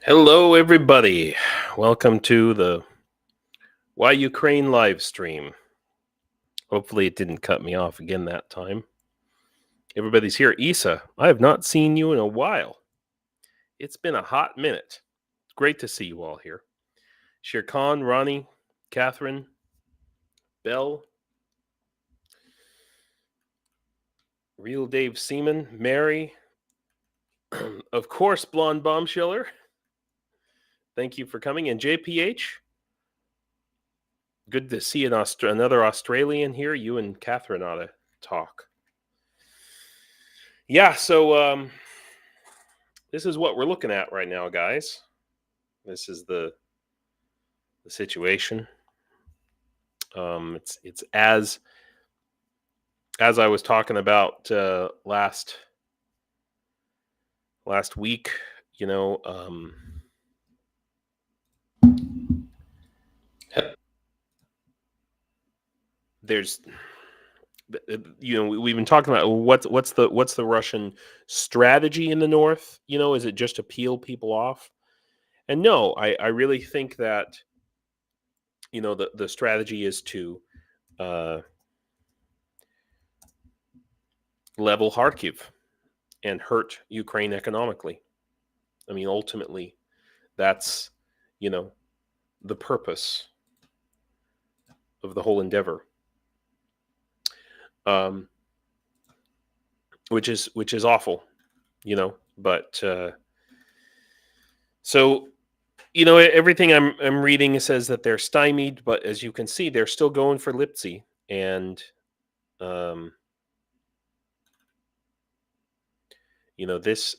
Hello, everybody. Welcome to the Why Ukraine live stream. Hopefully, it didn't cut me off again that time. Everybody's here. Isa, I have not seen you in a while. It's been a hot minute. It's great to see you all here. Shere Khan, Ronnie, Catherine, Bell, Real Dave Seaman, Mary, of course, Blonde Bombshiller. Thank you for coming. And JPH, good to see another Australian here. You and Catherine ought to talk. Yeah, so this is what we're looking at right now, guys. This is the situation. It's as I was talking about last week. You know, there's we've been talking about what's the Russian strategy in the north. Is it just to peel people off? And no, I really think that the strategy is to level Kharkiv and hurt Ukraine economically. I mean, ultimately, that's the purpose of the whole endeavor. Which is awful, but so everything I'm reading says that they're stymied, but as you can see, they're still going for Lipsy, and this,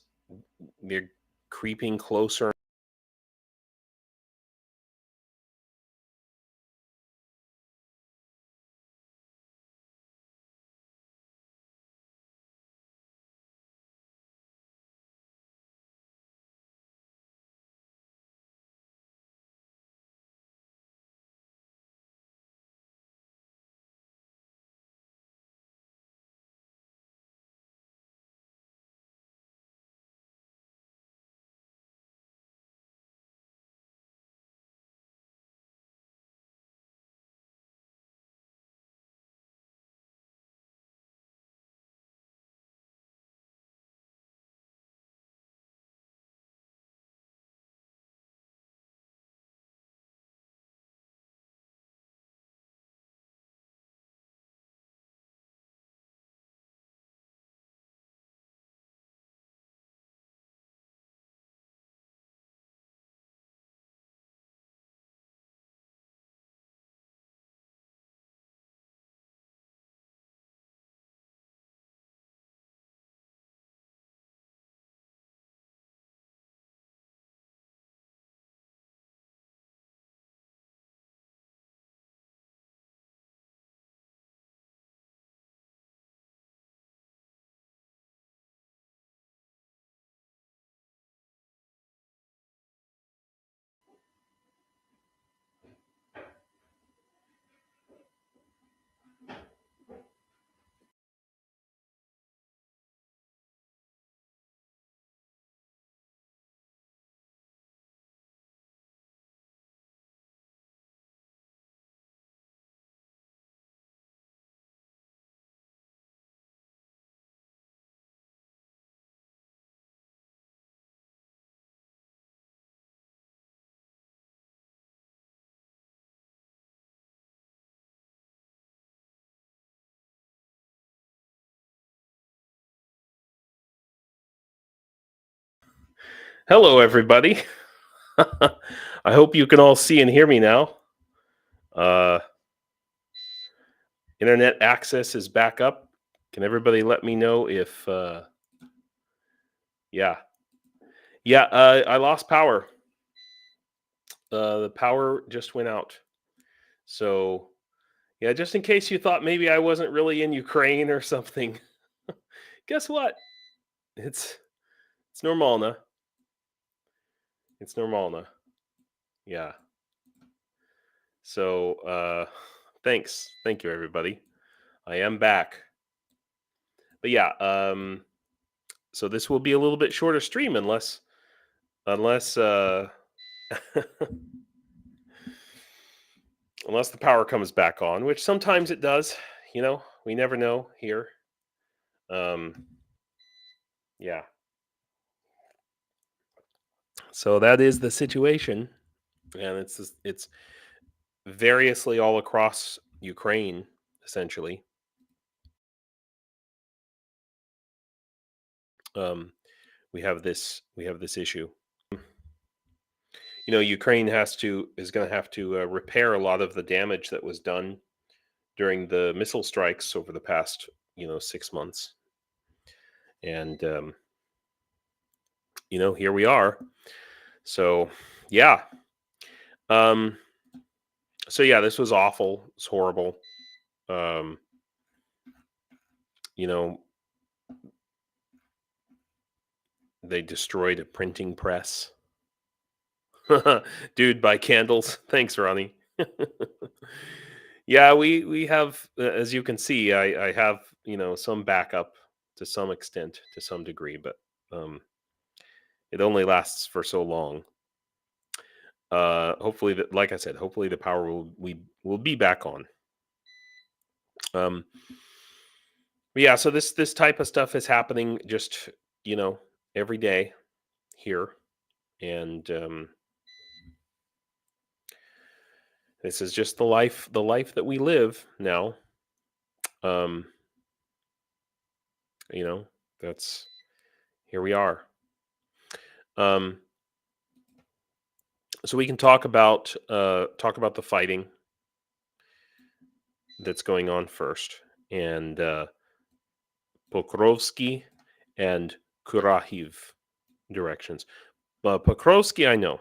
they're creeping closer. Hello, everybody. I hope you can all see and hear me now. Internet access is back up. Can everybody let me know if I lost power. The power just went out. So yeah, just in case you thought maybe I wasn't really in Ukraine or something, guess what? It's normal now. It's normal now. Yeah. So thanks. Thank you, everybody. I am back. But yeah, so this will be a little bit shorter stream unless unless unless the power comes back on, which sometimes it does. We never know here. Um, yeah. So that is the situation, and it's variously all across Ukraine, essentially. Um, we have this issue. Ukraine is going to have to repair a lot of the damage that was done during the missile strikes over the past 6 months, and here we are. So yeah, um, this was awful. It's horrible. Um, you know, they destroyed a printing press. Dude, buy candles. Thanks, Ronnie. Yeah, we have, as you can see, I have some backup to some extent, to some degree, but it only lasts for so long. Hopefully, that, like I said, hopefully the power will be back on. But yeah, so this type of stuff is happening just every day here, and this is just the life that we live now. Um, that's here we are. Um, so we can talk about the fighting that's going on first, and Pokrovsky and Kurahiv directions. But Pokrovsky, I know,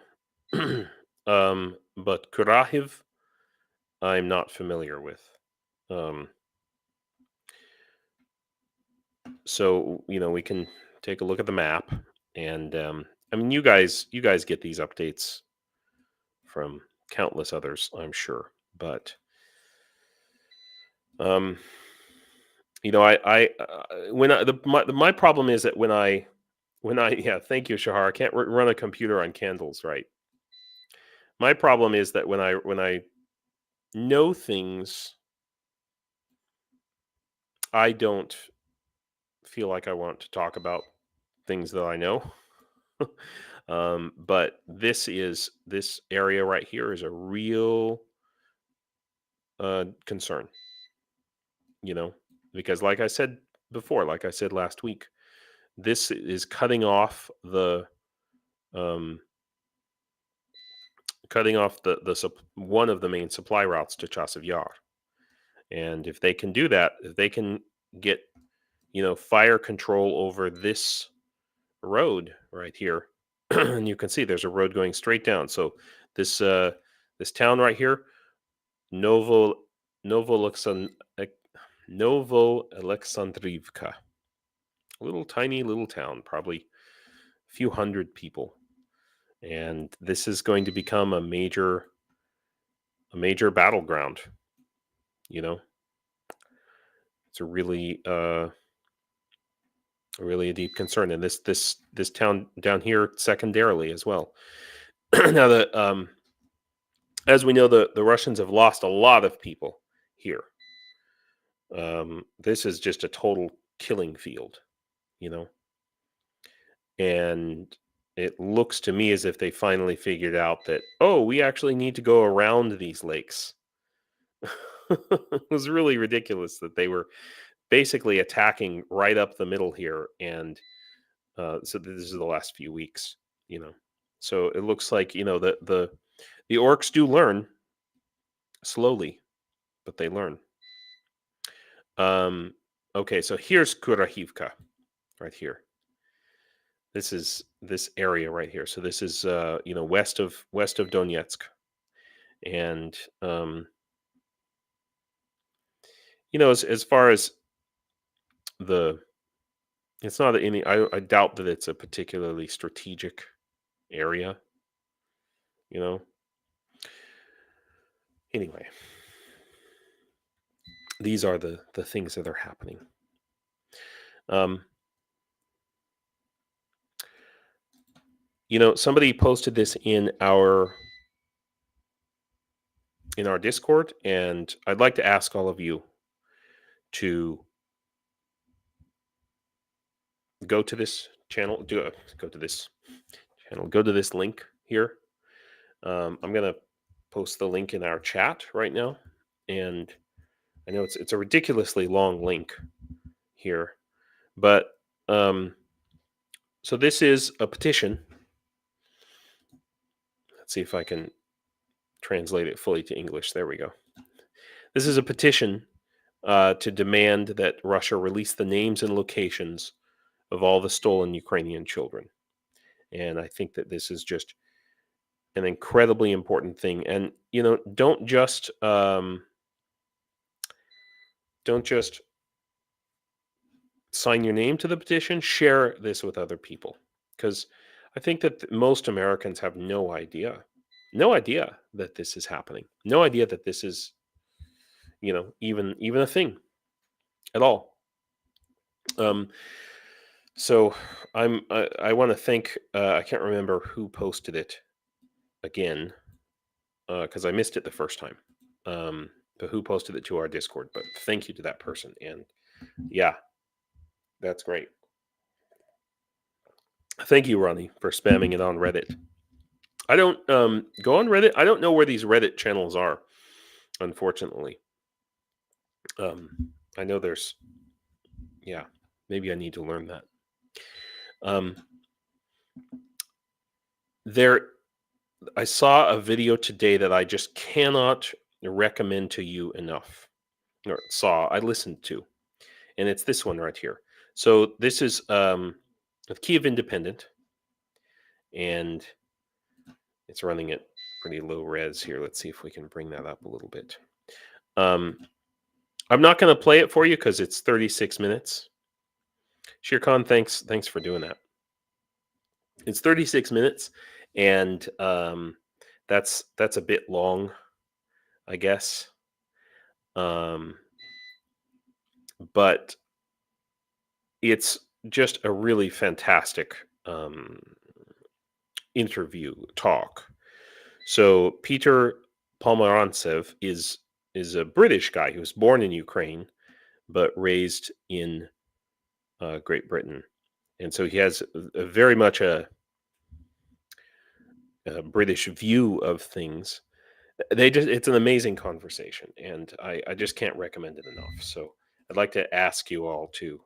but Kurahiv, I'm not familiar with. So we can take a look at the map, and I mean, you guys get these updates from countless others, I'm sure, but I when I my problem is that when I yeah, thank you, Shahar. I can't run a computer on candles, right? My problem is that when I know things, I don't feel like I want to talk about things that I know. But this area right here is a real concern, because like I said before, like I said last week, this is cutting off the one of the main supply routes to Chasiv Yar. And if they can do that, if they can get fire control over this road right here, and you can see there's a road going straight down. So this town right here, Novo Alexandrivka, a little tiny little town, probably a few hundred people, and this is going to become a major battleground. It's a really a deep concern, and this town down here secondarily as well. Now, as we know, the Russians have lost a lot of people here. This is just a total killing field, and it looks to me as if they finally figured out that, we actually need to go around these lakes. It was really ridiculous that they were basically attacking right up the middle here, and so this is the last few weeks, So it looks like the orcs do learn slowly, but they learn. Okay, so here's Kurahivka, right here. This is this area right here. So this is west of Donetsk, and as far as it's not any. I doubt that it's a particularly strategic area. Anyway, these are the things that are happening. somebody posted this in our Discord, and I'd like to ask all of you to go to this channel, go to this link here. I'm gonna post the link in our chat right now, and I know it's a ridiculously long link here, but so this is a petition. Let's see if I can translate it fully to English. There we go. This is a petition to demand that Russia release the names and locations of all the stolen Ukrainian children. And I think that this is just an incredibly important thing. And don't just sign your name to the petition. Share this with other people, because I think that most Americans have no idea that this is happening. No idea that this is even a thing at all. So I want to thank, I can't remember who posted it again, because I missed it the first time, but who posted it to our Discord. But thank you to that person. And yeah, that's great. Thank you, Ronnie, for spamming it on Reddit. I don't go on Reddit. I don't know where these Reddit channels are, unfortunately. I know there's, yeah, maybe I need to learn that. I saw a video today that I just cannot recommend to you enough. I listened to, and it's this one right here. So this is the Kyiv Independent, and it's running at pretty low res here. Let's see if we can bring that up a little bit. I'm not going to play it for you because it's 36 minutes. Shirkan, thanks for doing that. It's 36 minutes, and that's a bit long, I guess. But it's just a really fantastic interview talk. So Pyotr Pomerantsev is a British guy who was born in Ukraine but raised in Great Britain, and so he has very much a British view of things. It's an amazing conversation, and I just can't recommend it enough. So I'd like to ask you all to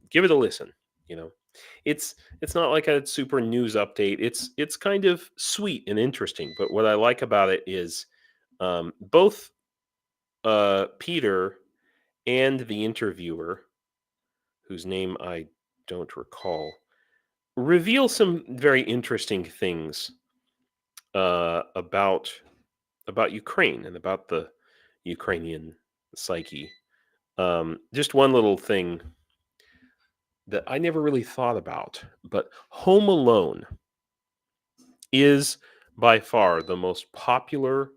give it a listen. It's not like a super news update. It's kind of sweet and interesting. But what I like about it is both Peter and the interviewer, whose name I don't recall, reveal some very interesting things about Ukraine and about the Ukrainian psyche. Just one little thing that I never really thought about, but Home Alone is by far the most popular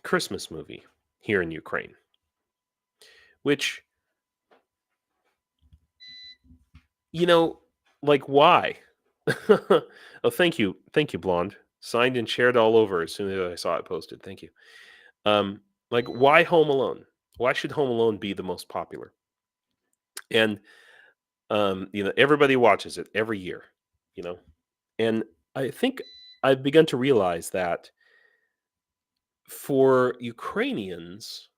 Christmas movie here in Ukraine. Which, like, why? Oh, thank you, Blonde. Signed and shared all over as soon as I saw it posted. Thank you. Like, why Home Alone? Why should Home Alone be the most popular? And everybody watches it every year. And I think I've begun to realize that for Ukrainians,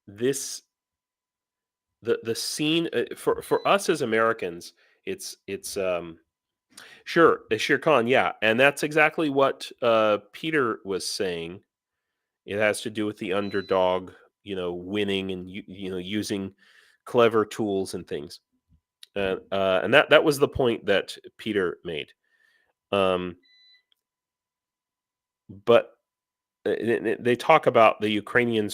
the scene for us as Americans, it's sure, Khan, yeah, and that's exactly what Peter was saying. It has to do with the underdog, winning and using clever tools and things, and that was the point that Peter made. But they talk about the Ukrainian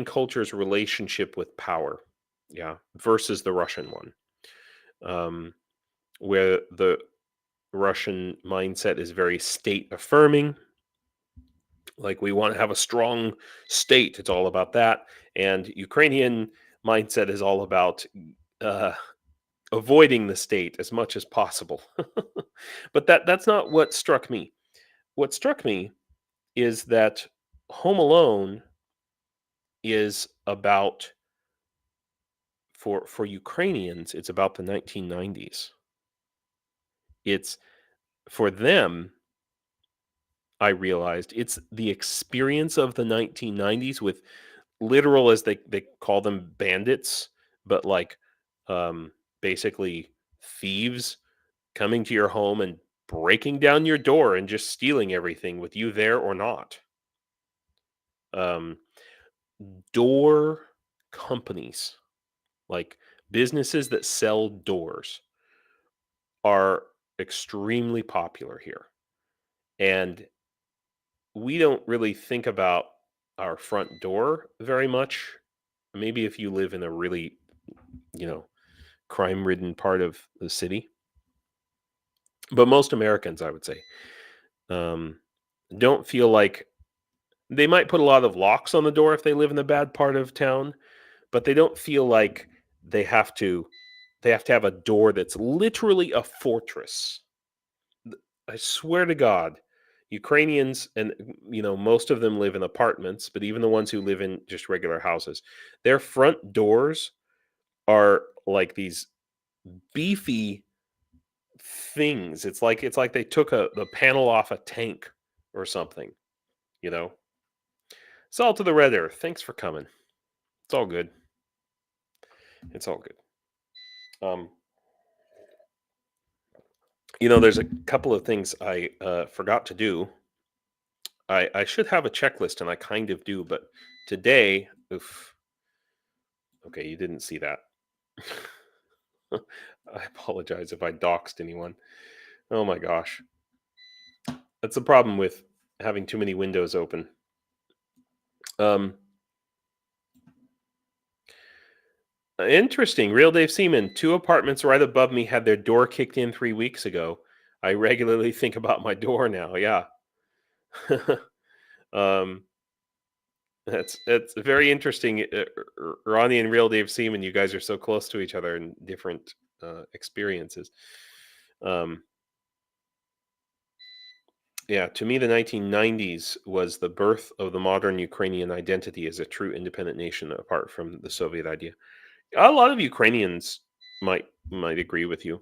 culture's relationship with power, versus the Russian one, where the Russian mindset is very state affirming. Like, we want to have a strong state. It's all about that. And Ukrainian mindset is all about avoiding the state as much as possible. But that's not what struck me. What struck me is that Home Alone is about, for Ukrainians, it's about the 1990s. It's for them, I realized it's the experience of the 1990s with literal, as they call them, bandits, but like basically thieves coming to your home and breaking down your door and just stealing everything with you there or not. Um, Door companies, like businesses that sell doors, are extremely popular here. And we don't really think about our front door very much. Maybe if you live in a really, you know, crime ridden part of the city. But most Americans, I would say, um, don't feel like they might put a lot of locks on the door if they live in a bad part of town, but they don't feel like they have to have a door that's literally a fortress. I swear to God, Ukrainians, and most of them live in apartments, but even the ones who live in just regular houses, their front doors are like these beefy things. It's like they took the panel off a tank or something, you know. Salt to the Red Earth. Thanks for coming. It's all good. It's all good. There's a couple of things I forgot to do. I should have a checklist, and I kind of do, but today, oof. Okay, you didn't see that. I apologize if I doxed anyone. Oh my gosh. That's the problem with having too many windows open. Interesting. Real Dave Seaman. 2 apartments right above me had their door kicked in 3 weeks ago. I regularly think about my door now. Yeah. um, that's very interesting. Ronnie and Real Dave Seaman, you guys are so close to each other in different experiences. Yeah, to me, the 1990s was the birth of the modern Ukrainian identity as a true independent nation, apart from the Soviet idea. A lot of Ukrainians might agree with you.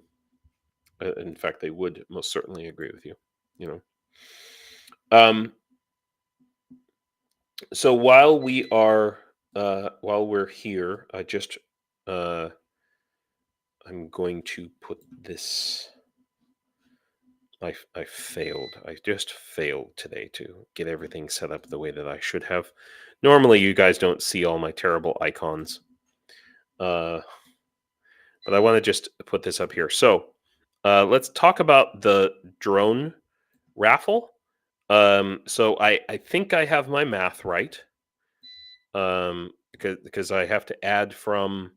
In fact, they would most certainly agree with you. You know. So while we're here, I'm going to put this. I failed. I just failed today to get everything set up the way that I should have. Normally, you guys don't see all my terrible icons, but I want to just put this up here. So let's talk about the drone raffle. So I think I have my math right, because I have to add from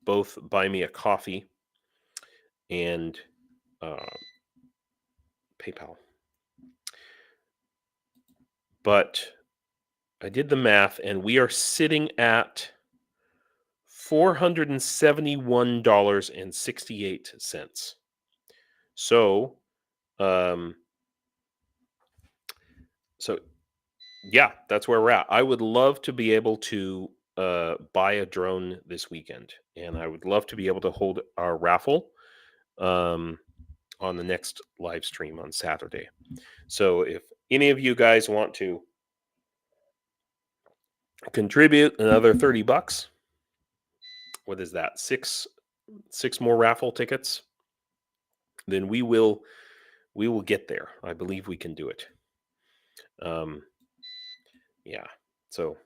both Buy Me a Coffee and PayPal. But I did the math, and we are sitting at $471.68. So, so yeah, that's where we're at. I would love to be able to buy a drone this weekend, and I would love to be able to hold our raffle on the next live stream on Saturday. So if any of you guys want to contribute another $30, what is that? Six more raffle tickets, then we will get there. I believe we can do it. Yeah. So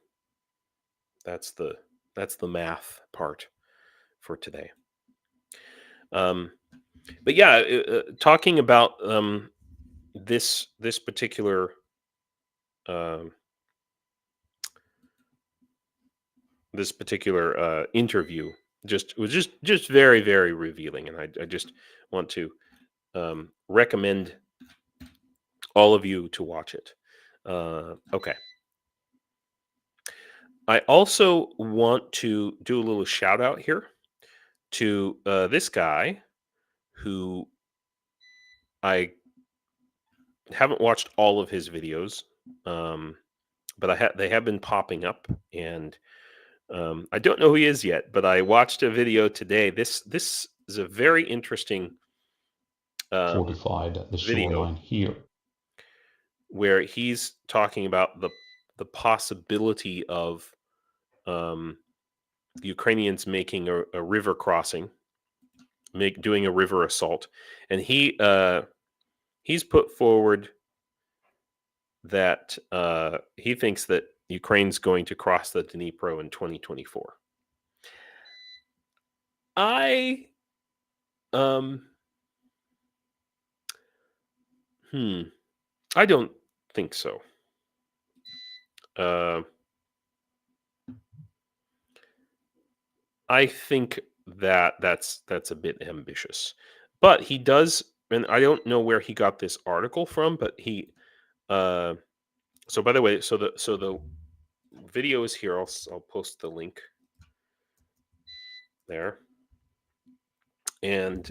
that's the math part for today. But yeah, talking about this particular interview was just very, very revealing, and I just want to recommend all of you to watch it. Okay. I also want to do a little shout out here to this guy who I haven't watched all of his videos, but they have been popping up, and I don't know who he is yet. But I watched a video today. This is a very interesting fortified the video shoreline here. where he's talking about the possibility of Ukrainians making a river crossing, doing a river assault, and he's put forward that he thinks that Ukraine's going to cross the Dnipro in 2024. I I don't think so. I think that that's a bit ambitious, but he does, and I don't know where he got this article from, but he. So by the way, so the video is here. I'll post the link there, and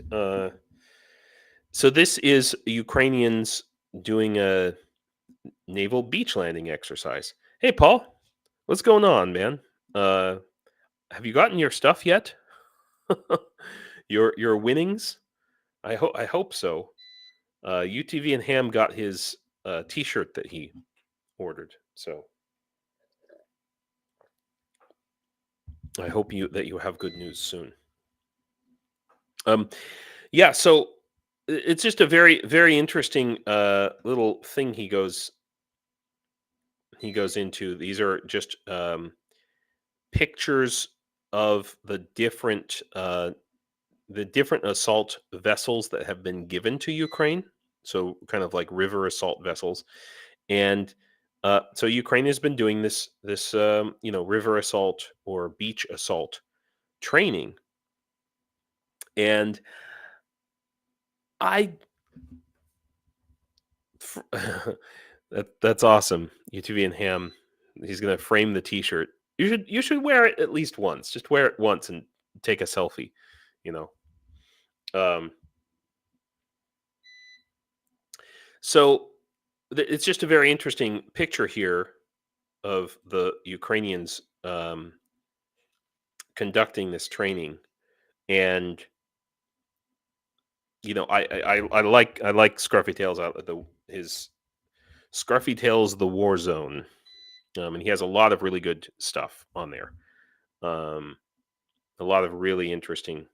so this is Ukrainians doing a naval beach landing exercise. Hey, Paul, what's going on, man? Have you gotten your stuff yet? your winnings? I hope so. UTV and Ham got his T-shirt that he ordered, so I hope that you have good news soon. Yeah, so it's just a very very interesting little thing he goes into. These are just pictures of the different assault vessels that have been given to Ukraine. So kind of like river assault vessels, and so Ukraine has been doing this river assault or beach assault training, and that's awesome. UTV and Ham, he's gonna frame the T-shirt. You should wear it at least once. Just wear it once and take a selfie. So it's just a very interesting picture here of the Ukrainians conducting this training, and I like SkruffyTalez out his SkruffyTalez the Warzone, and he has a lot of really good stuff on there, a lot of really interesting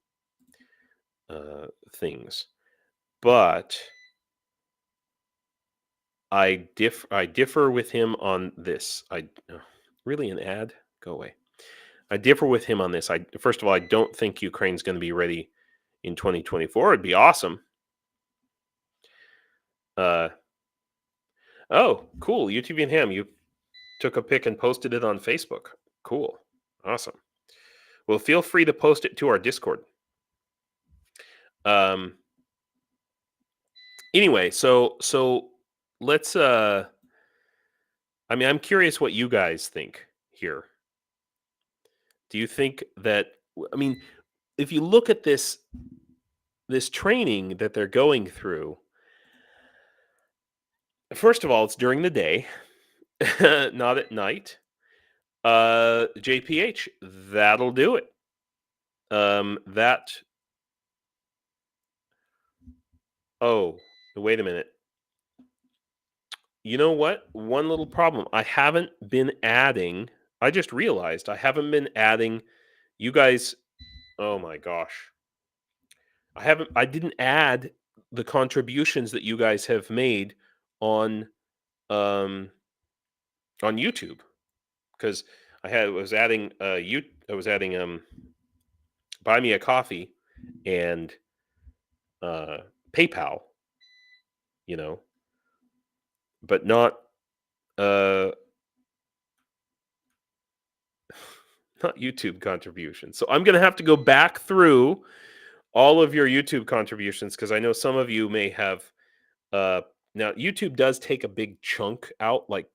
things, but I differ with him on this. Really an ad? Go away. I differ with him on this. First of all, I don't think Ukraine's going to be ready in 2024. It'd be awesome. Oh, cool. UTV and Ham, you took a pic and posted it on Facebook. Cool. Awesome. Well, feel free to post it to our Discord. Anyway, so let's I'm curious what you guys think here. Do you think that, if you look at this training that they're going through, first of all, it's during the day, not at night. JPH, that'll do it. Oh, wait a minute. You know what? One little problem. I haven't been adding. I just realized I haven't been adding. You guys, oh my gosh. I didn't add the contributions that you guys have made on YouTube, because I was adding Buy Me a Coffee and PayPal, but not not YouTube contributions. So I'm going to have to go back through all of your YouTube contributions, because I know some of you may have now YouTube does take a big chunk out, like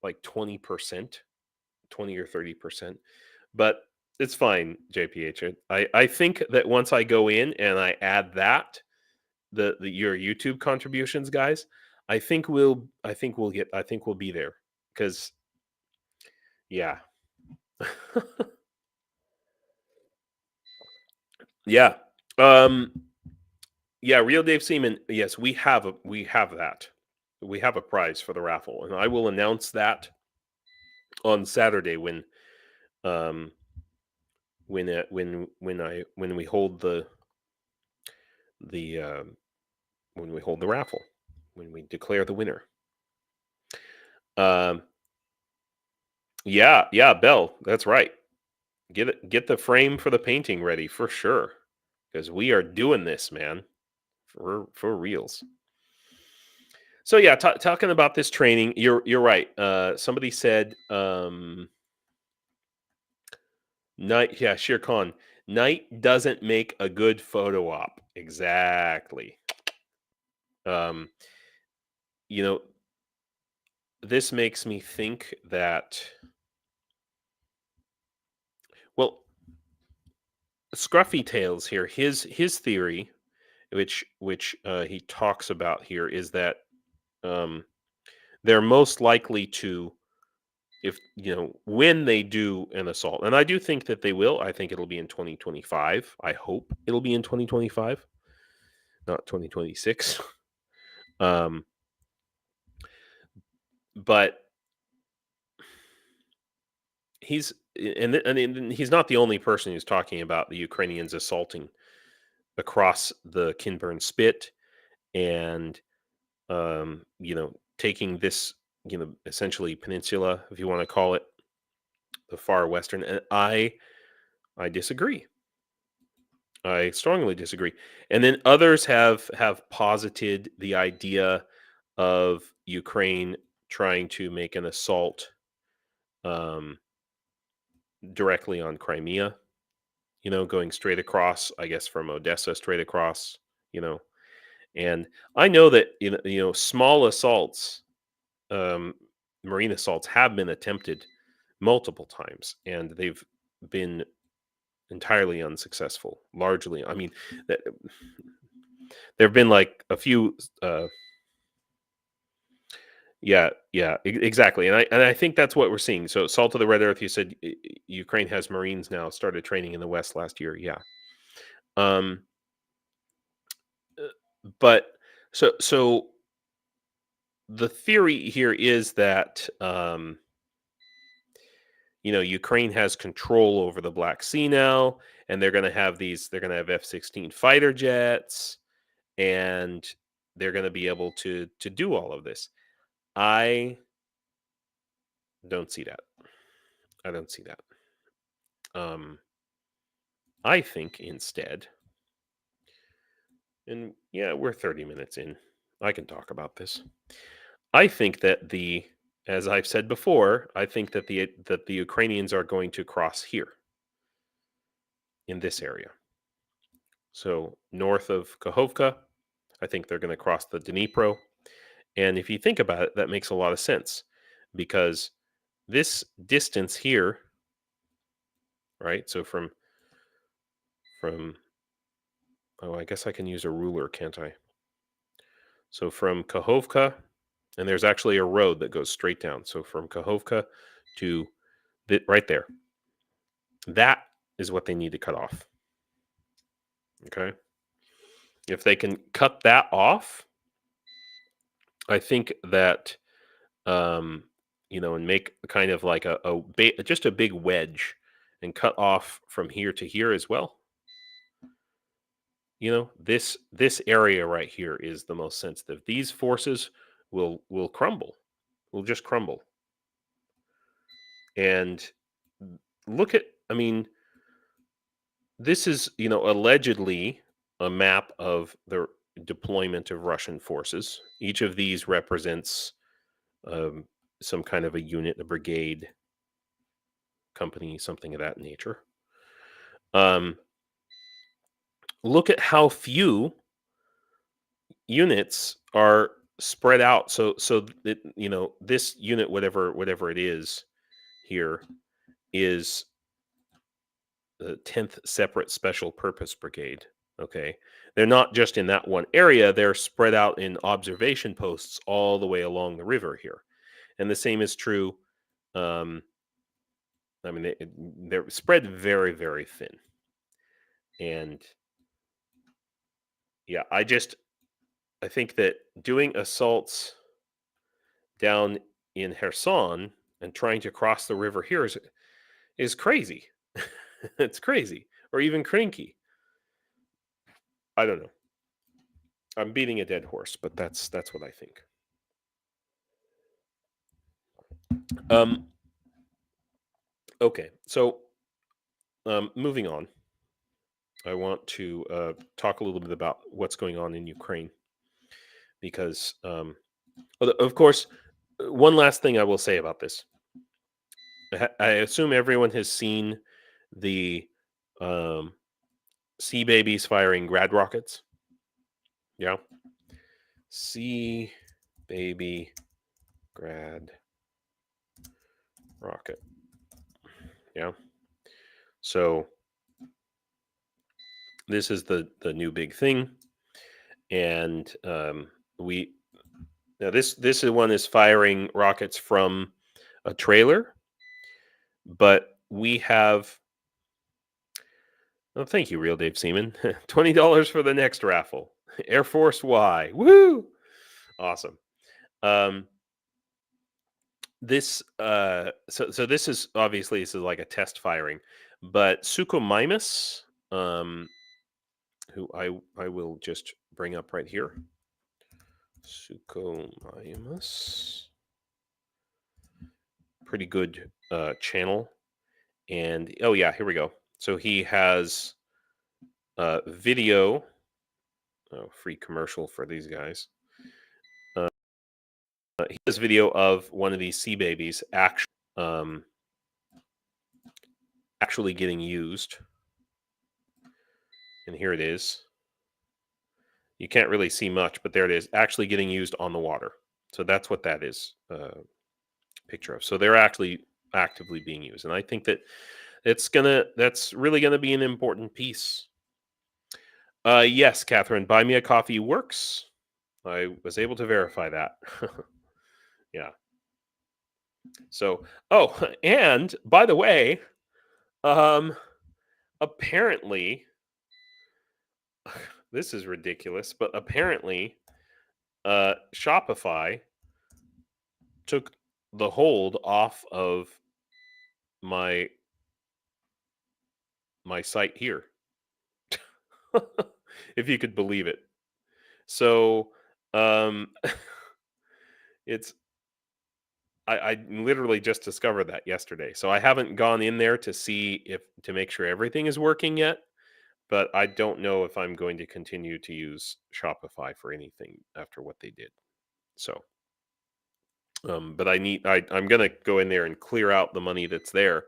20%, 20 or 30%. But it's fine, JPH. I think that once I go in and I add that, your YouTube contributions, guys, I think we'll be there. Because yeah. Yeah. Yeah, Real Dave Seaman, yes, we have that. We have a prize for the raffle, and I will announce that on Saturday when we hold the when we hold the raffle, when we declare the winner. Yeah, Bell, that's right. Get the frame for the painting ready for sure, because we are doing this, man, for reals. So yeah, talking about this training, you're right. Somebody said, Night, yeah, Shere Khan. Night doesn't make a good photo op. Exactly. You know, this makes me think that, well, SkruffyTalez here, his theory, which he talks about here, is that they're most likely to, if when they do an assault, and I do think that they will. I think it'll be in 2025. I hope it'll be in 2025, not 2026. But he's not the only person who's talking about the Ukrainians assaulting across the Kinburn Spit and taking this essentially peninsula, if you want to call it, the far western. And I disagree. I strongly disagree. And then others have posited the idea of Ukraine trying to make an assault directly on Crimea, going straight across, I guess, from Odessa straight across, and I know that, small assaults, marine assaults have been attempted multiple times, and they've been entirely unsuccessful, largely. I mean, there have been like a few, exactly. And I think that's what we're seeing. So Salt of the Red Earth, you said Ukraine has Marines now, started training in the West last year. Yeah. But so the theory here is that Ukraine has control over the Black Sea now, and they're going to have F-16 fighter jets, and they're going to be able to do all of this. I don't see that. I don't see that. I think instead, and yeah, we're 30 minutes in. I can talk about this. I think that as I've said before, I think that the Ukrainians are going to cross here in this area. So north of Kakhovka, I think they're going to cross the Dnipro. And if you think about it, that makes a lot of sense, because this distance here, right? So from I guess I can use a ruler, can't I? So from Kakhovka, and there's actually a road that goes straight down. So from Kakhovka to right there, that is what they need to cut off. Okay. If they can cut that off, I think that, and make kind of like just a big wedge and cut off from here to here as well. This area right here is the most sensitive. These forces will crumble, will just crumble. And this is, allegedly a map of the deployment of Russian forces. Each of these represents some kind of a unit, a brigade, company, something of that nature. Look at how few units are spread out. So this unit, whatever it is here, is the 10th Separate Special Purpose Brigade. Okay. They're not just in that one area, they're spread out in observation posts all the way along the river here. And the same is true. I mean, they're spread very, very thin. And yeah, I think that doing assaults down in Kherson and trying to cross the river here is crazy. It's crazy, or even cranky. I don't know. I'm beating a dead horse, but that's what I think. Okay, so moving on. I want to talk a little bit about what's going on in Ukraine, because, of course, one last thing I will say about this. I assume everyone has seen the Sea Babies firing grad rockets. Yeah. Sea Baby grad rocket. Yeah. So this is the new big thing, and this one is firing rockets from a trailer, but we have. Oh, thank you, Real Dave Seaman. $20 for the next raffle. Air Force Y. Woo! Awesome. This so this is obviously, this is like a test firing, but Suchomimus, who I will just bring up right here. Suchomimus, pretty good channel, and oh yeah, here we go. So he has video, free commercial for these guys. He has video of one of these sea babies actually getting used, and here it is. You can't really see much, but there it is, actually getting used on the water. So that's what that is picture of. So they're actually actively being used, and I think that that's really gonna be an important piece. Yes, Catherine, buy me a coffee works. I was able to verify that. Yeah. So, oh, and by the way, apparently, this is ridiculous, but apparently, Shopify took the hold off of my site here. If you could believe it. So, it's I literally just discovered that yesterday. So I haven't gone in there to make sure everything is working yet, but I don't know if I'm going to continue to use Shopify for anything after what they did. So, but I'm going to go in there and clear out the money that's there.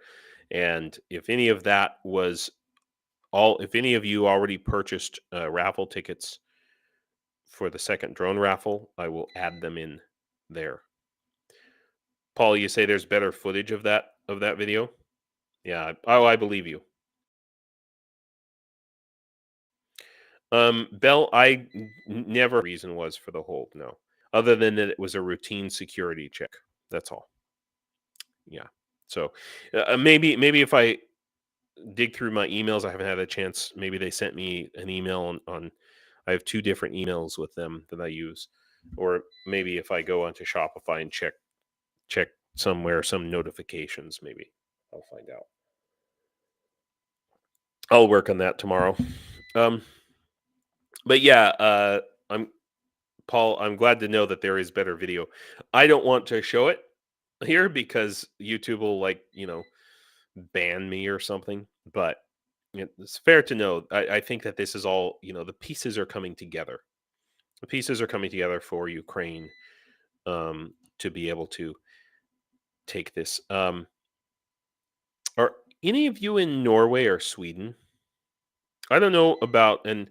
And if any of that if any of you already purchased raffle tickets for the second drone raffle, I will add them in there. Paul, you say there's better footage of that video? Yeah. Oh, I believe you. Bell, I never reason was for the hold, no. Other than that it was a routine security check. That's all. Yeah. So maybe if I dig through my emails, I haven't had a chance. Maybe they sent me an email on I have 2 different emails with them that I use. Or maybe if I go onto Shopify and check somewhere, some notifications, maybe I'll find out. I'll work on that tomorrow. But yeah, I'm glad to know that there is better video. I don't want to show it here because YouTube will ban me or something. But it's fair to know. I think that this is all, the pieces are coming together. The pieces are coming together for Ukraine to be able to take this. Are any of you in Norway or Sweden? I don't know about, and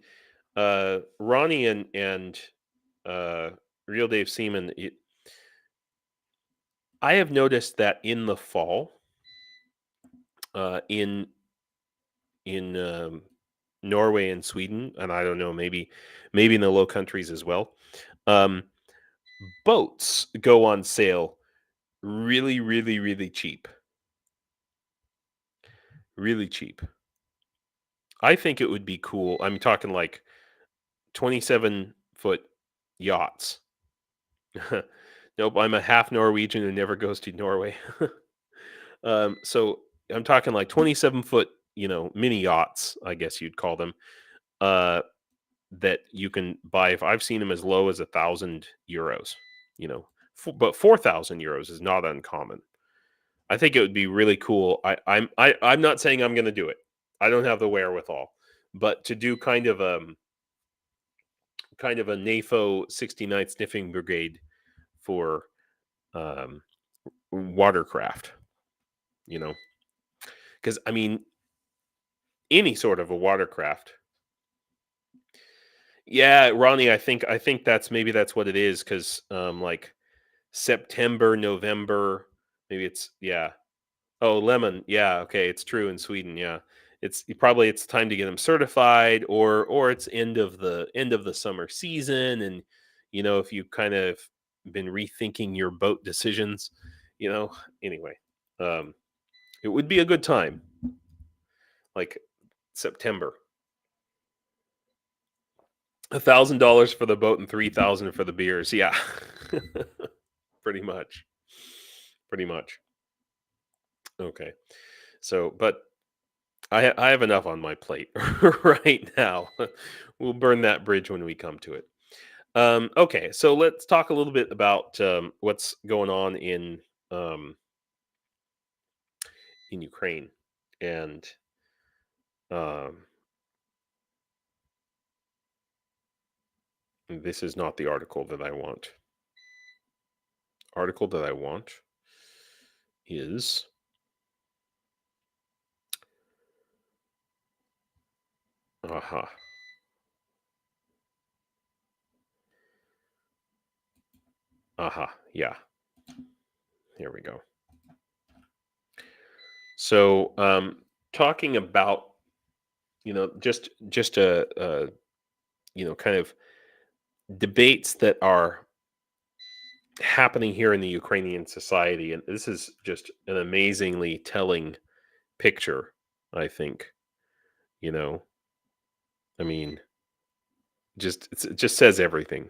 Ronnie and Real Dave Seaman. I have noticed that in the fall, in Norway and Sweden, and I don't know, maybe in the Low Countries as well. Boats go on sale really, really, really cheap. Really cheap. I think it would be cool. I'm talking like 27-foot yachts. Nope, I'm a half Norwegian who never goes to Norway. So I'm talking like 27-foot, mini yachts, I guess you'd call them, that you can buy. If I've seen them as low as €1,000, but €4,000 is not uncommon. I think it would be really cool. I'm not saying I'm going to do it. I don't have the wherewithal, but to do kind of a NAFO 69th Sniffing Brigade for watercraft, because I mean, any sort of a watercraft. Yeah, Ronnie, I think that's what it is, because like September, November, maybe it's, yeah. Oh, lemon. Yeah, okay, it's true in Sweden. Yeah, it's time to get them certified, or it's end of the summer season, and if you kind of been rethinking your boat decisions, anyway, it would be a good time, like September. $1,000 for the boat and 3,000 for the beers. Yeah, pretty much. Okay, so but I have enough on my plate right now. We'll burn that bridge when we come to it. Okay, so let's talk a little bit about what's going on in Ukraine, and um, this is not the article that I want. Article that I want is aha. Yeah. Here we go. So, talking about, just a kind of debates that are happening here in the Ukrainian society, and this is just an amazingly telling picture, I think. I mean, it just says everything,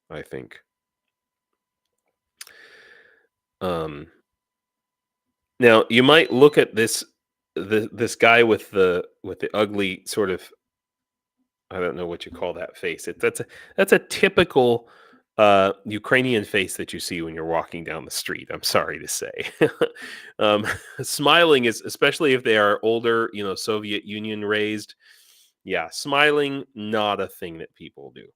I think. Now you might look at this guy with the ugly sort of, I don't know what you call that face. That's a typical Ukrainian face that you see when you're walking down the street. I'm sorry to say. Smiling is, especially if they are older, Soviet Union raised. Yeah, smiling, not a thing that people do.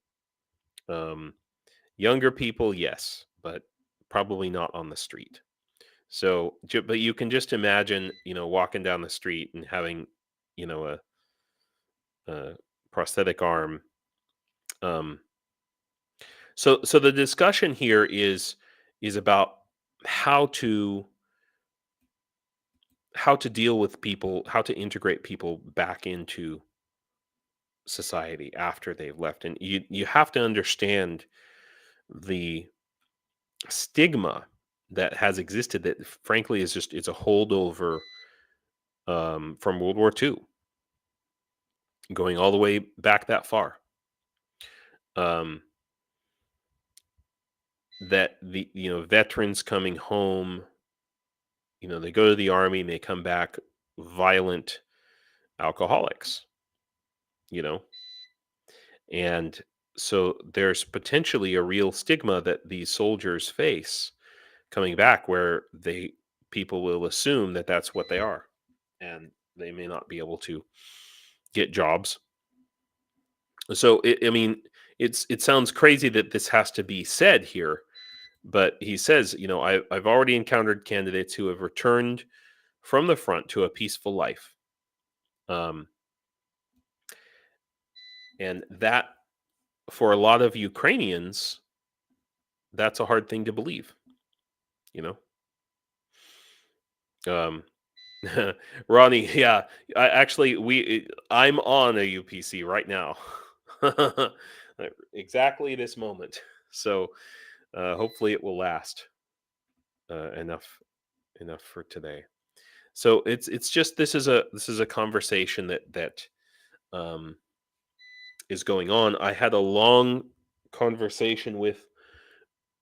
Younger people, yes, but probably not on the street. So, but you can just imagine, walking down the street and having, a prosthetic arm. So the discussion here is about how to deal with people, how to integrate people back into society after they've left, and you have to understand the stigma that has existed, that frankly is just, it's a holdover from World War II, going all the way back that far. That the veterans coming home, they go to the army and they come back violent alcoholics, and so there's potentially a real stigma that these soldiers face coming back, where people will assume that that's what they are, and they may not be able to get jobs. So I mean, it sounds crazy that this has to be said here, but he says, I've already encountered candidates who have returned from the front to a peaceful life, and that, for a lot of Ukrainians, that's a hard thing to believe. Um, Ronnie, yeah, I'm on a UPC right now, exactly this moment. So hopefully it will last enough for today. So it's just this is a conversation that um, is going on. I had a long conversation with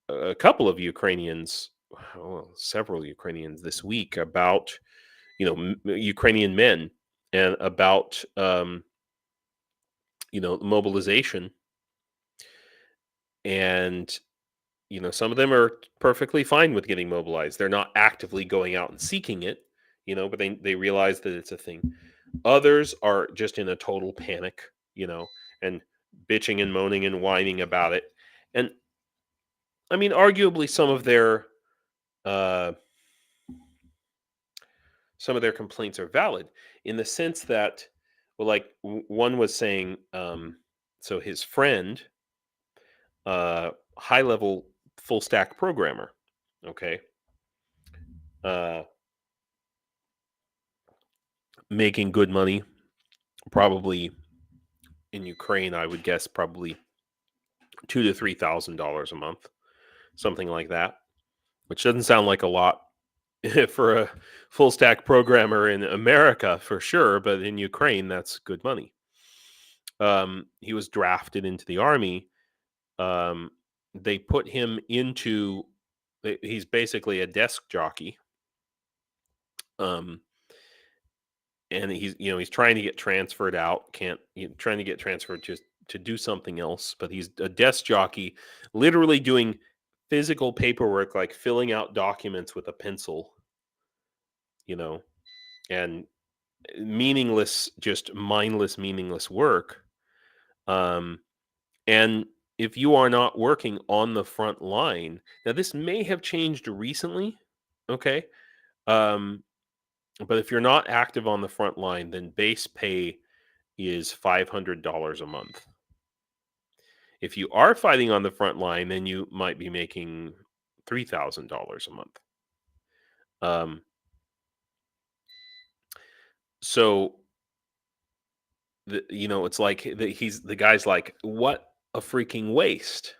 a couple of Ukrainians, well, several Ukrainians this week about Ukrainian men and about mobilization. And some of them are perfectly fine with getting mobilized. They're not actively going out and seeking it, but they realize that it's a thing. Others are just in a total panic, and bitching and moaning and whining about it. And I mean, arguably uh, some of their complaints are valid in the sense that, well, like one was saying, so his friend, high level full stack programmer, okay, uh, making good money, probably in Ukraine, I would guess probably $2,000 to $3,000 a month, something like that, which doesn't sound like a lot for a full stack programmer in America for sure, but in Ukraine, that's good money. He was drafted into the army. They put him into. He's basically a desk jockey. And he's trying to get transferred out. Trying to get transferred to do something else, but he's a desk jockey, literally doing physical paperwork, like filling out documents with a pencil, and meaningless, just mindless, meaningless work. And if you are not working on the front line, now this may have changed recently, okay? But if you're not active on the front line, then base pay is $500 a month. If you are fighting on the front line, then you might be making $3,000 a month. So it's like the guy's like, what a freaking waste,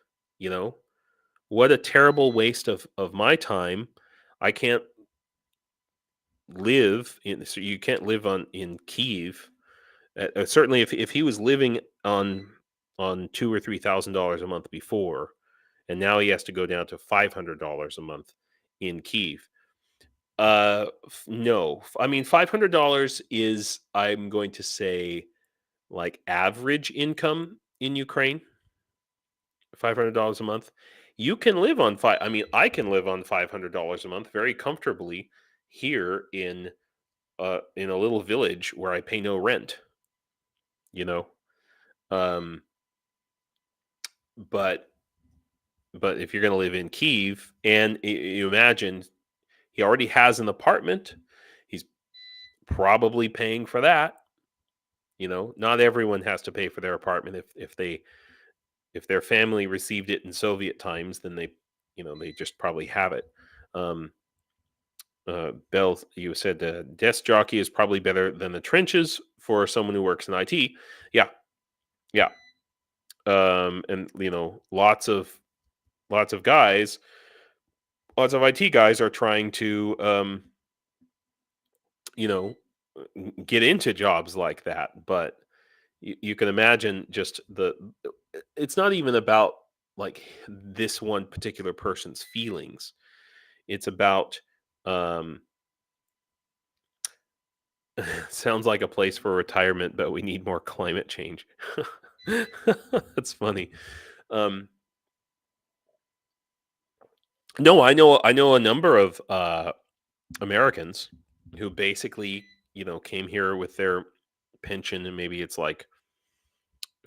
what a terrible waste of my time. I can't live in, so you can't live in Kiev. Certainly if he was living on $2,000 or $3,000 a month before, and now he has to go down to $500 a month in Kiev. No, I mean $500 is, I'm going to say, like average income in Ukraine. $500 a month. You can live on five. I mean, I can live on $500 a month very comfortably here in a little village where I pay no rent. You know, um, but if you're going to live in Kiev, and you imagine he already has an apartment, he's probably paying for that. Not everyone has to pay for their apartment. If their family received it in Soviet times, then they just probably have it. Bell, you said the desk jockey is probably better than the trenches for someone who works in IT. Yeah, yeah. And lots of guys, lots of IT guys are trying to you know get into jobs like that, but you can imagine just it's not even about like this one particular person's feelings. It's about sounds like a place for retirement, but we need more climate change. That's funny. um no, I know a number of Americans who basically came here with their pension, and maybe it's like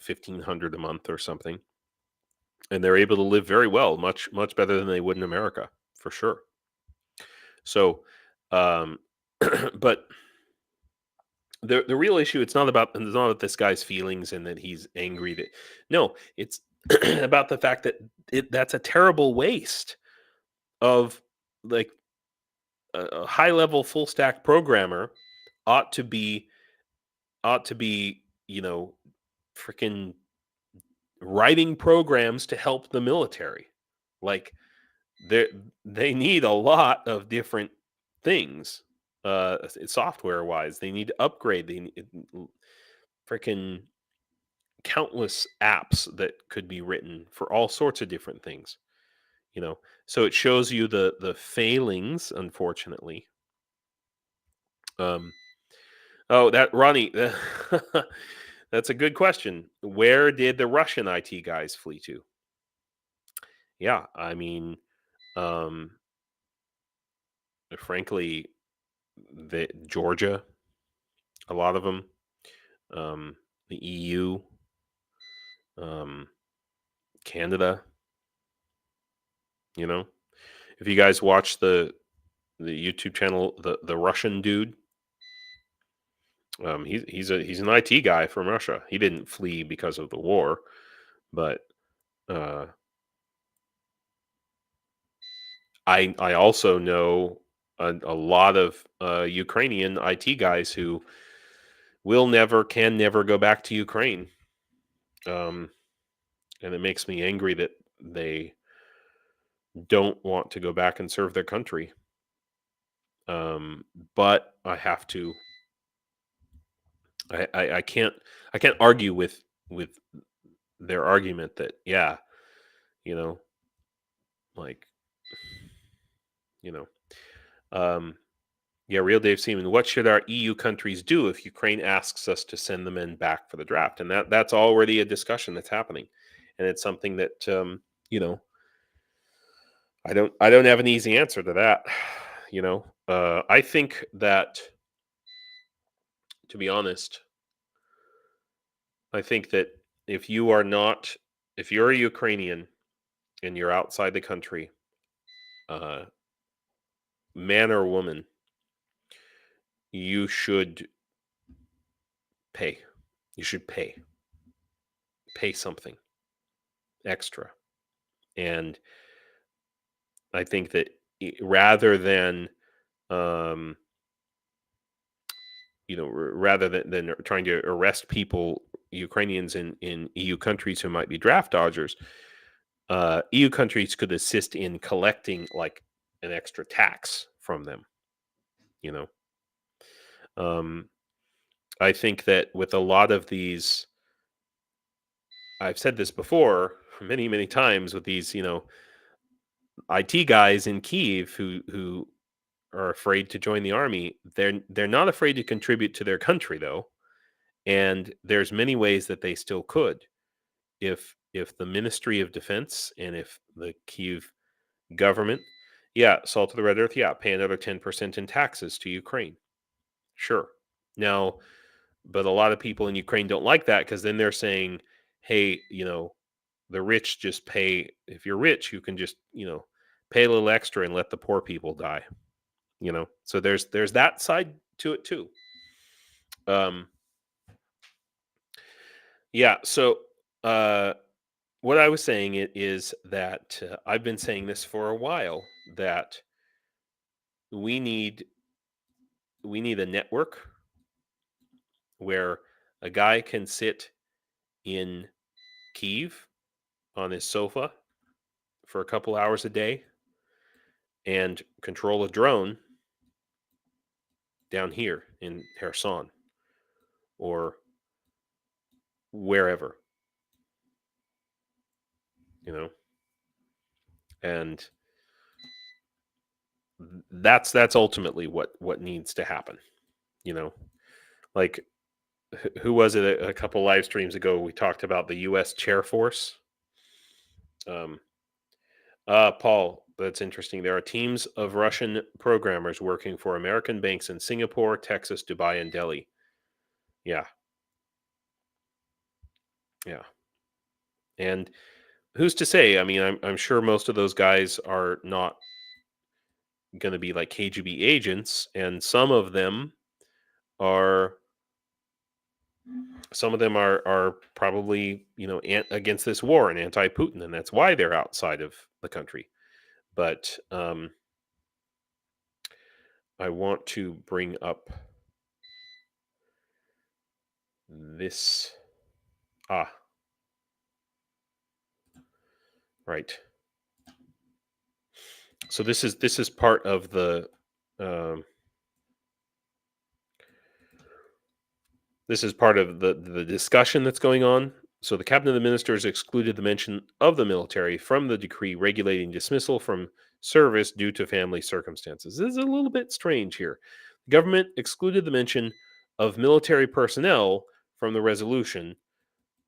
1,500 a month or something, and they're able to live very well, much better than they would in America, for sure. So, um, but the real issue, it's not about this guy's feelings and that he's angry that, no, it's about the fact that that's a terrible waste of, like, a high-level full-stack programmer ought to be, freaking writing programs to help the military. Like, they need a lot of different things, software-wise. They need to upgrade. They need freaking countless apps that could be written for all sorts of different things. So it shows you the failings, unfortunately. That Ronnie, that's a good question. Where did the Russian IT guys flee to? Yeah, I mean, frankly, Georgia, a lot of them, the EU, Canada. If you guys watch the YouTube channel, the Russian dude, he's an IT guy from Russia. He didn't flee because of the war, but I also know a lot of Ukrainian IT guys who can never go back to Ukraine, and it makes me angry that they don't want to go back and serve their country. But I have to. I can't argue with their argument that like Real Dave Seaman, what should our EU countries do if Ukraine asks us to send the men back for the draft? And that's already a discussion that's happening, and it's something that I don't have an easy answer to that. I think that, to be honest, I think that if you're a Ukrainian and you're outside the country, man or woman, you should pay. You should pay something extra. And I think that rather than trying to arrest people, Ukrainians in EU countries who might be draft dodgers, EU countries could assist in collecting like an extra tax from them. I think that with a lot of these, I've said this before many, many times, with these, IT guys in Kyiv who are afraid to join the army. They're not afraid to contribute to their country, though, and there's many ways that they still could, if the Ministry of Defense and if the Kyiv government, salt of the red earth, pay another 10% in taxes to Ukraine. Sure. Now, but a lot of people in Ukraine don't like that, because then they're saying, hey, the rich just pay. If you're rich, you can just, pay a little extra and let the poor people die. So there's that side to it too. So what I was saying is that I've been saying this for a while, that we need a network where a guy can sit in Kyiv on his sofa for a couple hours a day and control a drone down here in Kherson or wherever, and that's ultimately what needs to happen. Like, who was it a couple live streams ago? We talked about the U.S. Chair Force. Paul, that's interesting. There are teams of Russian programmers working for American banks in Singapore, Texas, Dubai, and Delhi. Yeah. And who's to say? I mean, I'm sure most of those guys are not going to be like KGB agents, and some of them are probably against this war and anti-Putin, and that's why they're outside of the country. But I want to bring up this. Right. So this is part of the this is part of the discussion that's going on. So the cabinet of ministers excluded the mention of the military from the decree regulating dismissal from service due to family circumstances. This is a little bit strange here. The government excluded the mention of military personnel from the resolution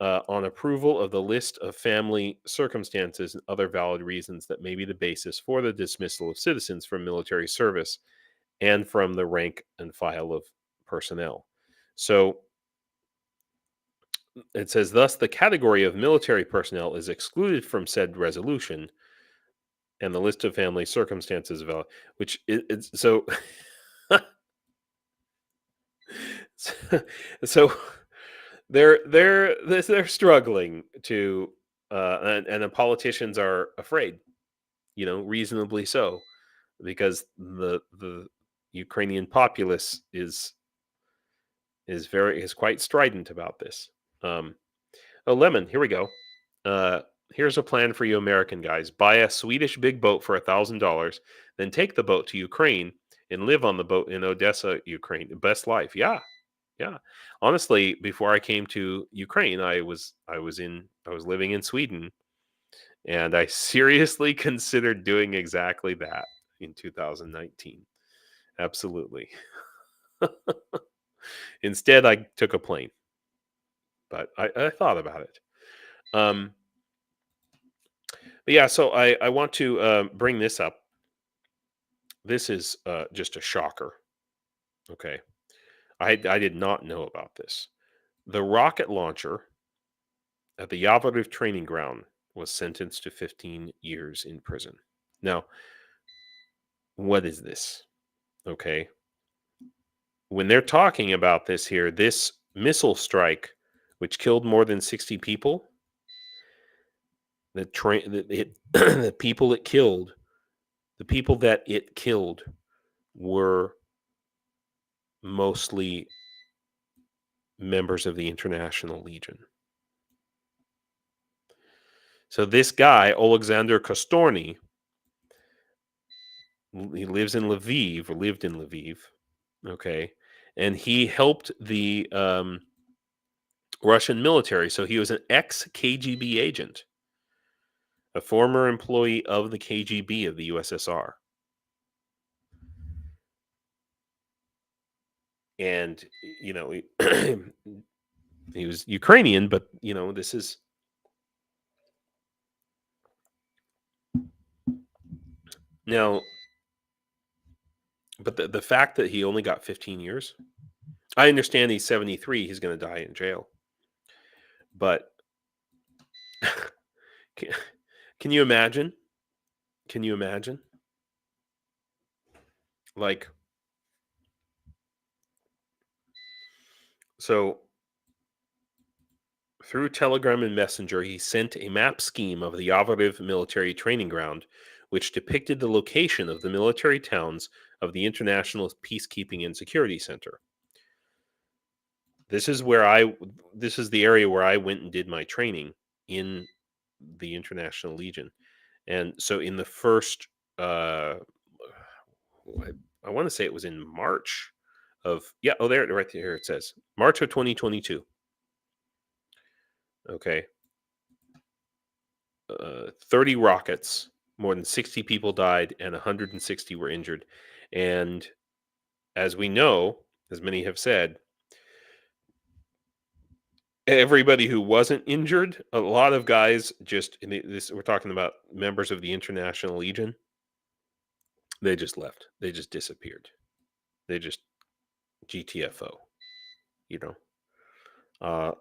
on approval of the list of family circumstances and other valid reasons that may be the basis for the dismissal of citizens from military service and from the rank and file of personnel. So it says, thus, the category of military personnel is excluded from said resolution, and the list of family circumstances, which it's so. So they're struggling to, and the politicians are afraid, reasonably so, because the Ukrainian populace is quite strident about this. Lemon, here we go. Here's a plan for you American guys. Buy a Swedish big boat for $1,000, then take the boat to Ukraine and live on the boat in Odessa, Ukraine. Best life. Yeah. Honestly, before I came to Ukraine, I was living in Sweden, and I seriously considered doing exactly that in 2019. Absolutely. Instead, I took a plane, but I thought about it. But yeah, so I want to bring this up. This is just a shocker. Okay. I did not know about this. The rocket launcher at the Davydov training ground was sentenced to 15 years in prison. Now, what is this? Okay. When they're talking about this here, this missile strike, which killed more than 60 people, the people it killed, the people that it killed were mostly members of the International Legion. So this guy, Alexander Kostorny, he lives in Lviv, or lived in Lviv, okay, and he helped the Russian military. So he was an ex-KGB agent, a former employee of the KGB of the USSR. And, he was Ukrainian, but, this is... Now, but the fact that he only got 15 years, I understand he's 73, he's going to die in jail. But can you imagine? Can you imagine? Like, so through Telegram and Messenger, he sent a map scheme of the Davydov military training ground, which depicted the location of the military towns of the International Peacekeeping and Security Center. This is the area where I went and did my training in the International Legion. And so in the first, I want to say it was in March of, there, right here it says, March of 2022. Okay. 30 rockets, more than 60 people died, and 160 were injured. And as we know, as many have said, everybody who wasn't injured, a lot of guys just, we're talking about members of the International Legion, they just left. They just disappeared. They just GTFO,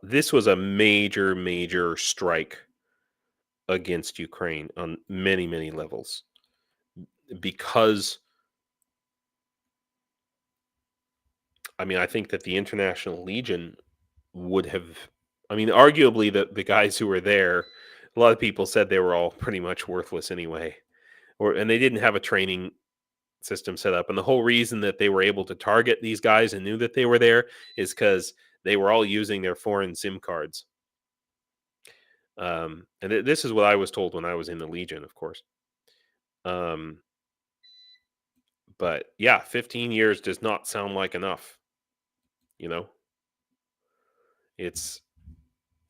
this was a major, major strike against Ukraine on many, many levels, because I think that the International Legion would have, arguably the guys who were there, a lot of people said they were all pretty much worthless anyway, and they didn't have a training system set up. And the whole reason that they were able to target these guys and knew that they were there is because they were all using their foreign SIM cards. And this is what I was told when I was in the Legion, of course. But yeah, 15 years does not sound like enough. You know, it's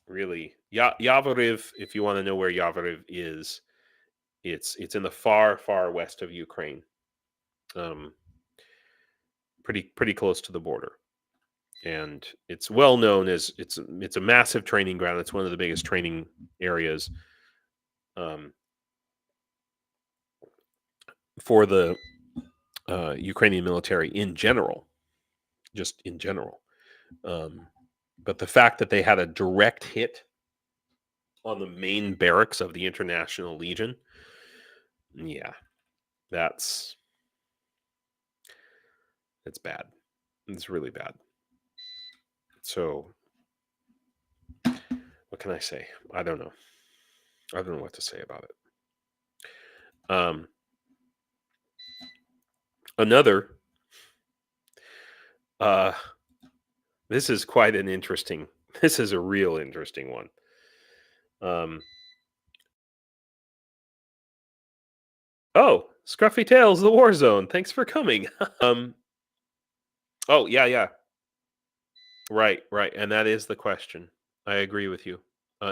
really Yavoriv. If you want to know where Yavoriv is, it's in the far west of Ukraine. Pretty close to the border, and it's well known as it's a massive training ground. It's one of the biggest training areas for the Ukrainian military in general, just in general. But the fact that they had a direct hit on the main barracks of the International Legion, yeah, it's bad. It's really bad. So, what can I say? I don't know. I don't know what to say about it. Another, this is quite an interesting. This is a real interesting one. Oh, SkruffyTalez, the Warzone. Thanks for coming. Oh, yeah. Right. And that is the question. I agree with you.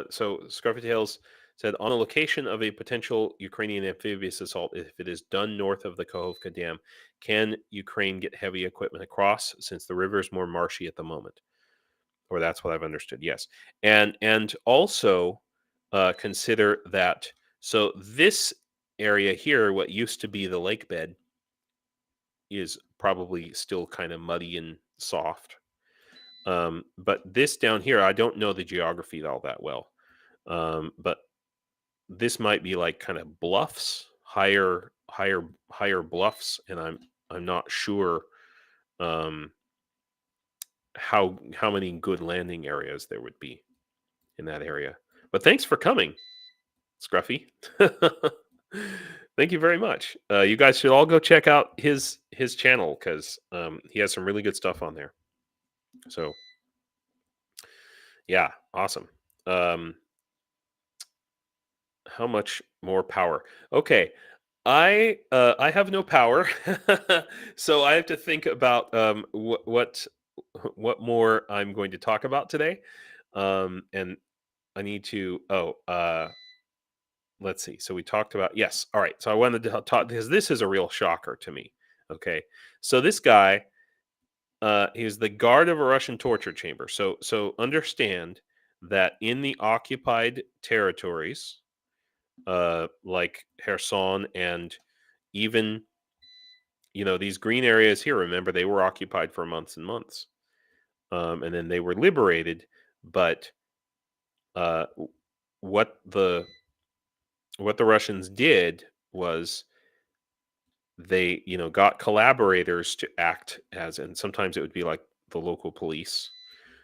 So SkruffyTalez said, on a location of a potential Ukrainian amphibious assault, if it is done north of the Kakhovka Dam, can Ukraine get heavy equipment across since the river is more marshy at the moment? Or that's what I've understood. Yes. And also consider that. So this area here, what used to be the lake bed, is probably still kind of muddy and soft. But this down here, I don't know the geography all that well. But this might be like kind of bluffs, higher bluffs, and I'm not sure how many good landing areas there would be in that area. But thanks for coming, Scruffy. Thank you very much. You guys should all go check out his channel because he has some really good stuff on there. So yeah, awesome. How much more power? Okay, I have no power, so I have to think about what more I'm going to talk about today, and I need to. Let's see. So we talked about, yes. All right. So I wanted to talk because this is a real shocker to me. Okay, so this guy, he's the guard of a Russian torture chamber. So understand that in the occupied territories, like Kherson and even these green areas here. Remember, they were occupied for months and months, and then they were liberated. But what the Russians did was they got collaborators to act as, and sometimes it would be like the local police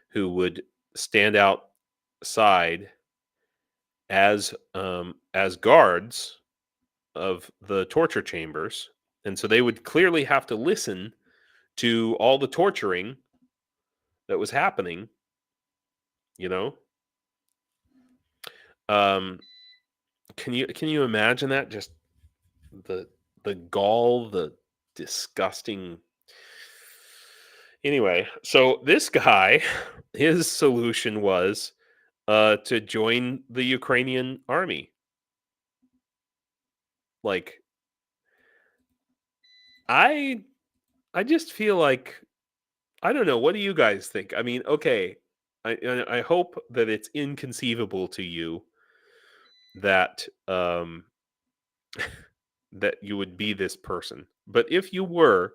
who would stand outside as guards of the torture chambers, and so they would clearly have to listen to all the torturing that was happening. Can you imagine that? Just the gall, the disgusting. Anyway, so this guy, his solution was to join the Ukrainian army. Like, I just feel like, I don't know. What do you guys think? I mean, okay, I hope that it's inconceivable to you that that you would be this person. But if you were,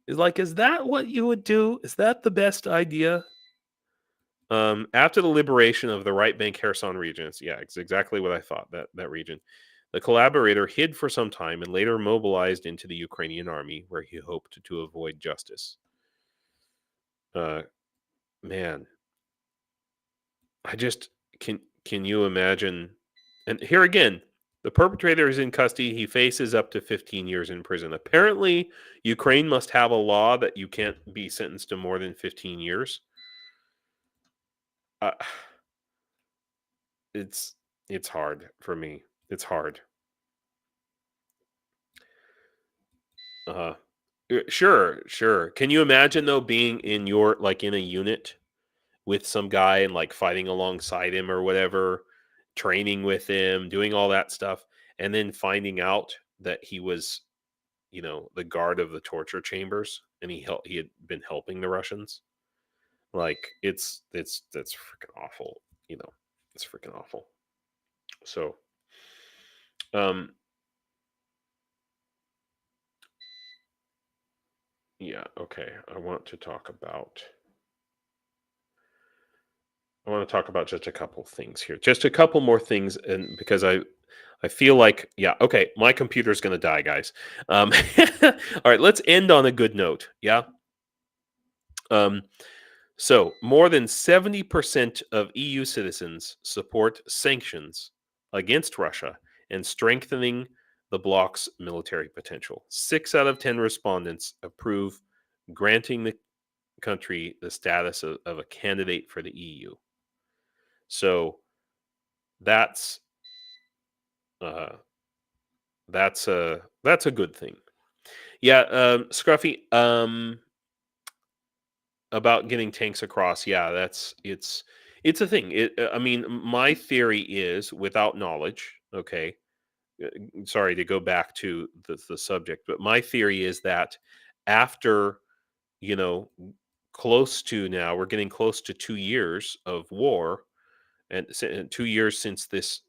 is that what you would do? Is that the best idea? After the liberation of the right bank Kherson regions, yeah, it's exactly what I thought. That region, the collaborator hid for some time and later mobilized into the Ukrainian army, where he hoped to avoid justice. Man, I just can you imagine? And here again, The perpetrator is in custody. He faces up to 15 years in prison. Apparently, Ukraine must have a law that you can't be sentenced to more than 15 years. Uh, it's hard for me. It's hard. Sure. Can you imagine though being in your in a unit with some guy and fighting alongside him or whatever, training with him, doing all that stuff, and then finding out that he was, the guard of the torture chambers and he had been helping the Russians? That's freaking awful, It's freaking awful. So, yeah, okay. I want to talk about just a couple things here. Just a couple more things, and because I feel like, yeah, okay, my computer's going to die, guys. All right, let's end on a good note. Yeah. So more than 70% of EU citizens support sanctions against Russia and strengthening the bloc's military potential. 6 out of 10 respondents approve granting the country the status of a candidate for the EU. So that's a good thing. Yeah, Scruffy, about getting tanks across. Yeah, it's a thing. I mean, my theory is, without knowledge. Okay, sorry to go back to the subject, but my theory is that after you know we're getting close to 2 years of war, and 2 years since this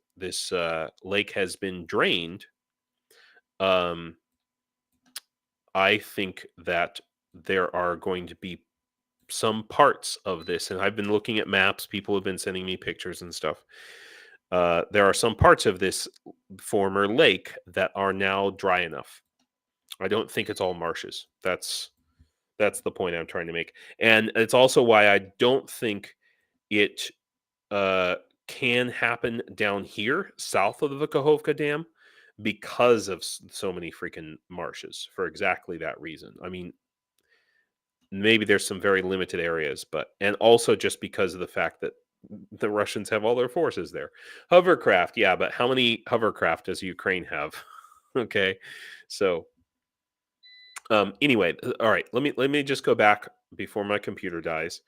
lake has been drained. I think that there are going to be some parts of this, and I've been looking at maps. People have been sending me pictures and stuff. There are some parts of this former lake that are now dry enough. I don't think it's all marshes. That's the point I'm trying to make, and it's also why I don't think it can happen down here south of the Kakhovka Dam, because of so many freaking marshes, for exactly that reason. I mean, maybe there's some very limited areas, and also just because of the fact that the Russians have all their forces there. Hovercraft, yeah, but how many hovercraft does Ukraine have? Okay, so anyway, all right, let me just go back before my computer dies,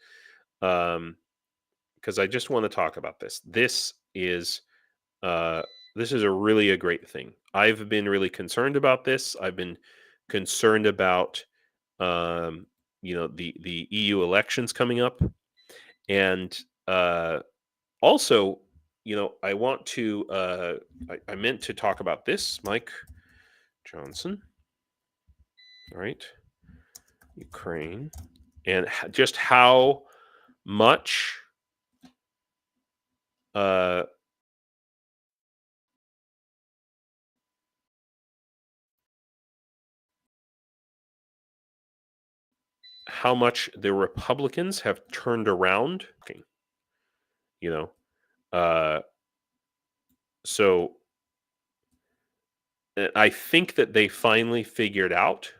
because I just want to talk about this. This is a great thing. I've been really concerned about this. I've been concerned about the EU elections coming up, and also, I want to I meant to talk about this, Mike Johnson. All right, Ukraine, and just how much the Republicans have turned around. You know, so I think that they finally figured out.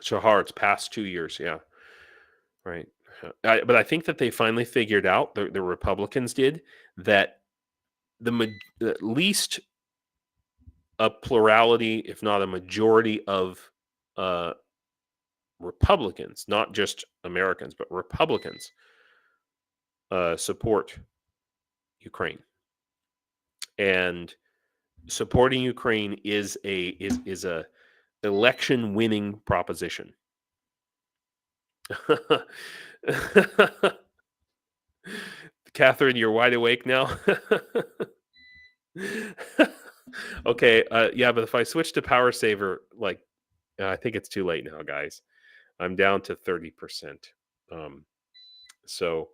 Shahar, it's past 2 years, yeah, right. But I think that they finally figured out, the Republicans did, that at least a plurality, if not a majority, of Republicans, not just Americans, but Republicans, support Ukraine, and supporting Ukraine is a election winning proposition. Catherine, you're wide awake now. Okay, yeah, but if I switch to Power Saver, I think it's too late now, guys. I'm down to 30%. So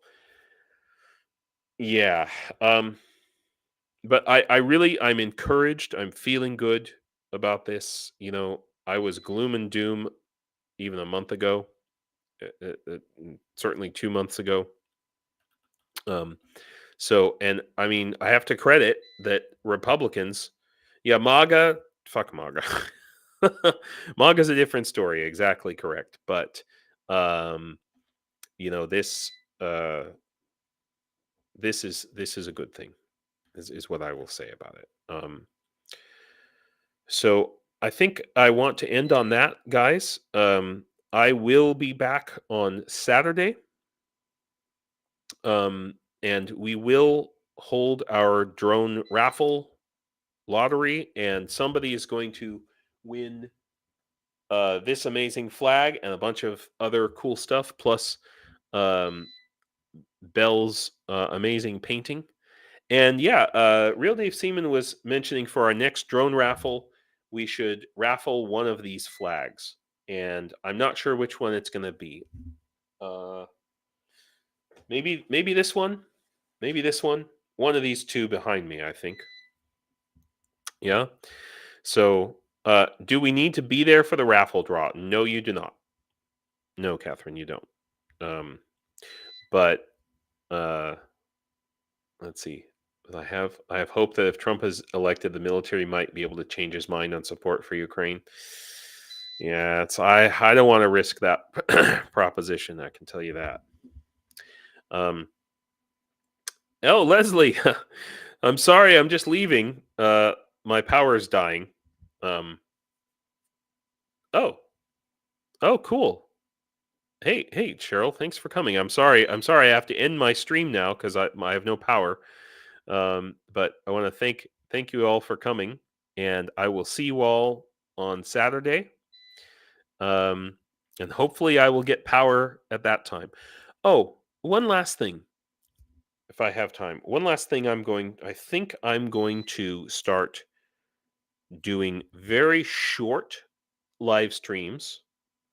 yeah, but I'm encouraged. I'm feeling good about this. I was gloom and doom even a month ago, certainly 2 months ago. So, and I mean, I have to credit that Republicans, yeah, MAGA, fuck MAGA. MAGA's a different story, exactly correct. But this this is a good thing, is what I will say about it. So I think I want to end on that, guys. I will be back on Saturday. And we will hold our drone raffle lottery, and somebody is going to win this amazing flag and a bunch of other cool stuff, plus Bell's amazing painting. And yeah, Real Dave Seaman was mentioning for our next drone raffle, we should raffle one of these flags. And I'm not sure which one it's going to be. Maybe this one. Maybe this one. One of these two behind me, I think. Yeah. So, do we need to be there for the raffle draw? No, you do not. No, Catherine, you don't. But let's see. I have hope that if Trump is elected, the military might be able to change his mind on support for Ukraine. Yeah, I don't want to risk that proposition. I can tell you that. Oh, Leslie, I'm sorry. I'm just leaving. My power is dying. Oh, cool. Hey, Cheryl, thanks for coming. I'm sorry. I have to end my stream now because I have no power. But I want to thank you all for coming, and I will see you all on Saturday. And hopefully I will get power at that time. Oh, one last thing, if I have time. One last thing I think I'm going to start doing very short live streams.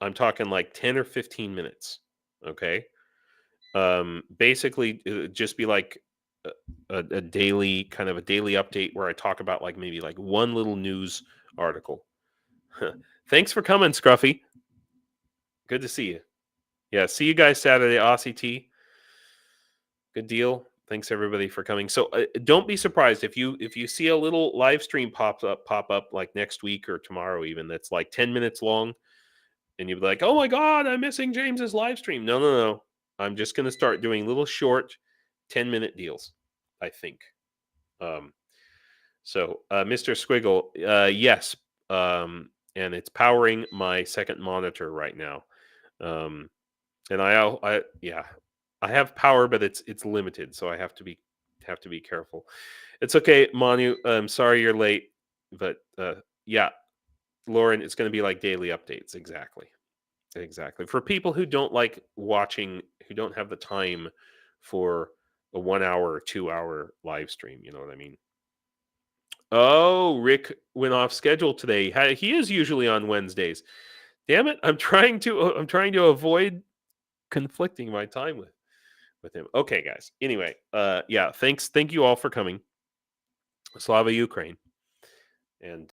I'm talking like 10 or 15 minutes. Okay. Basically just be like a daily update where I talk about like maybe like one little news article. Thanks for coming, Scruffy. Good to see you. Yeah, see you guys Saturday, Aussie T. Good deal. Thanks everybody for coming. So don't be surprised if you see a little live stream pop up like next week or tomorrow even that's like 10 minutes long, and you'll be like, "Oh my god, I'm missing James's live stream." No. I'm just going to start doing little short 10-minute deals, I think. So Mr. Squiggle, yes, and it's powering my second monitor right now. And I have power, but it's limited, so I have to be careful. It's okay, Manu. I'm sorry you're late, but yeah, Lauren, it's going to be like daily updates. Exactly. For people who don't like watching, who don't have the time for a 1 hour or 2 hour live stream, you know what I mean? Oh, Rick went off schedule today. He is usually on Wednesdays. Damn it! I'm trying to avoid conflicting my time with him. Okay, guys. Anyway, yeah. Thank you all for coming. Slava Ukraine, and